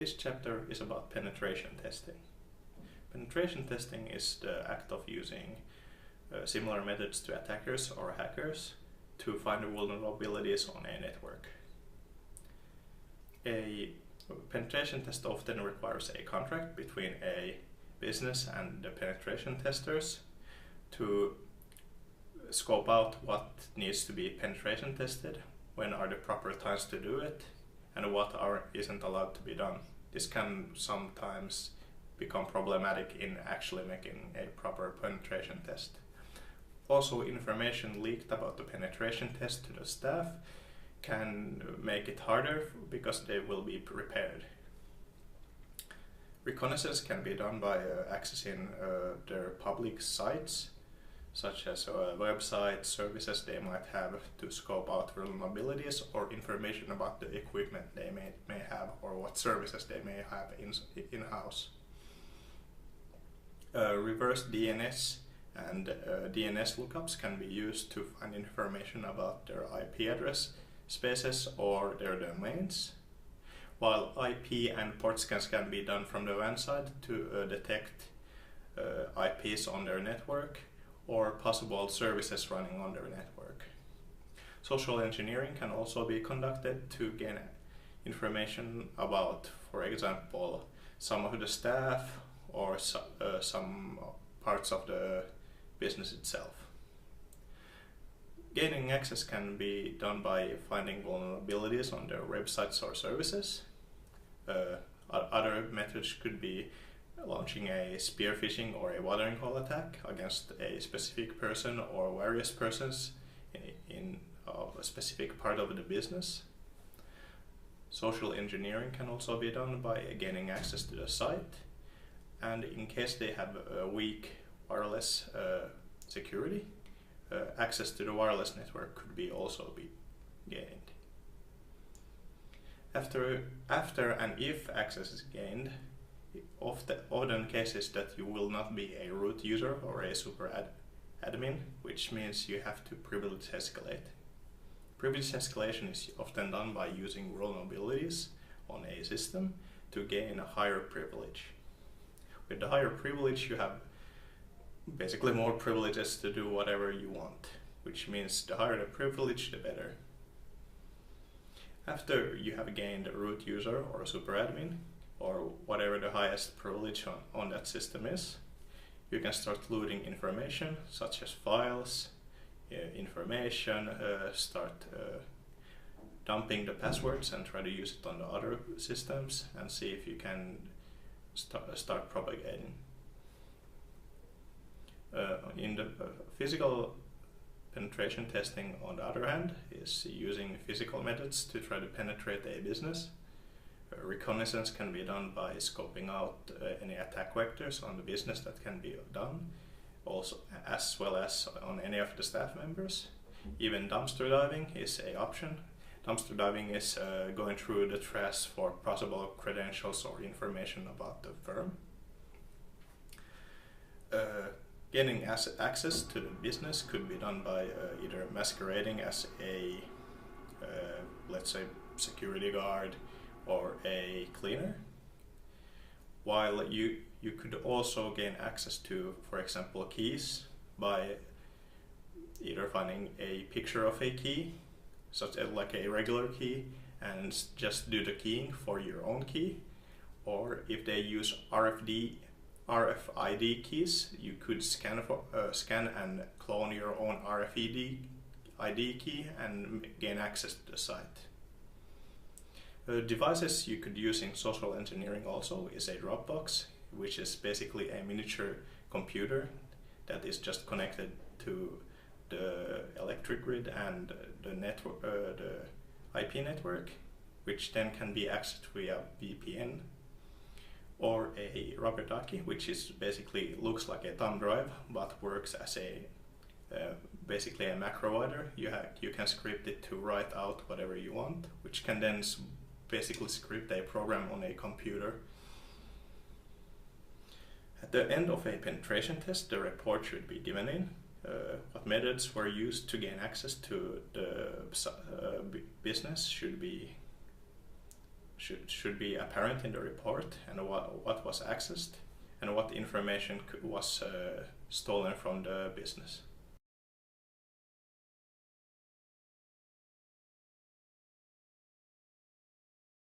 This chapter is about penetration testing. Penetration testing is the act of using similar methods to attackers or hackers to find vulnerabilities on a network. A penetration test often requires a contract between a business and the penetration testers to scope out what needs to be penetration tested, when are the proper times to do it, and what isn't allowed to be done. This can sometimes become problematic in actually making a proper penetration test. Also, information leaked about the penetration test to the staff can make it harder because they will be prepared. Reconnaissance can be done by accessing their public sites, such as websites, services they might have to scope out vulnerabilities or information about the equipment they may have or what services they may have in-house. Reverse DNS and DNS lookups can be used to find information about their IP address spaces or their domains, while IP and port scans can be done from the WAN side to detect IPs on their network or possible services running on their network. Social engineering can also be conducted to gain information about, for example, some of the staff or some parts of the business itself. Gaining access can be done by finding vulnerabilities on their websites or services. Other methods could be launching a spear phishing or a watering hole attack against a specific person or various persons in a specific part of the business. Social engineering can also be done by gaining access to the site, and in case they have a weak wireless security, access to the wireless network could also be gained. After and if access is gained, often cases that you will not be a root user or a super admin, which means you have to privilege escalate. Privilege escalation is often done by using vulnerabilities on a system to gain a higher privilege. With the higher privilege, you have basically more privileges to do whatever you want, which means the higher the privilege, the better. After you have gained a root user or a super admin, or whatever the highest privilege on that system is, you can start looting information such as files, information, start dumping the passwords and try to use it on the other systems and see if you can start propagating. In the physical penetration testing, on the other hand, is using physical methods to try to penetrate a business. Reconnaissance can be done by scoping out any attack vectors on the business that can be done, also as well as on any of the staff members. Even dumpster diving is an option. Dumpster diving is going through the trash for possible credentials or information about the firm. Gaining access to the business could be done by either masquerading as a, let's say, security guard or a cleaner, while you could also gain access to, for example, keys by either finding a picture of a key, such as like a regular key, and just do the keying for your own key, or if they use RFID keys, you could scan and clone your own RFID key and gain access to the site. Devices you could use in social engineering also is a Dropbox, which is basically a miniature computer that is just connected to the electric grid and the network, the IP network, which then can be accessed via VPN, or a Rubber Ducky, which is basically looks like a thumb drive but works as a basically a macro writer. You can script it to write out whatever you want, which can then basically script a program on a computer. At the end of a penetration test, the report should be given in. What methods were used to gain access to the business should be should be apparent in the report, and what was accessed, and what information was stolen from the business.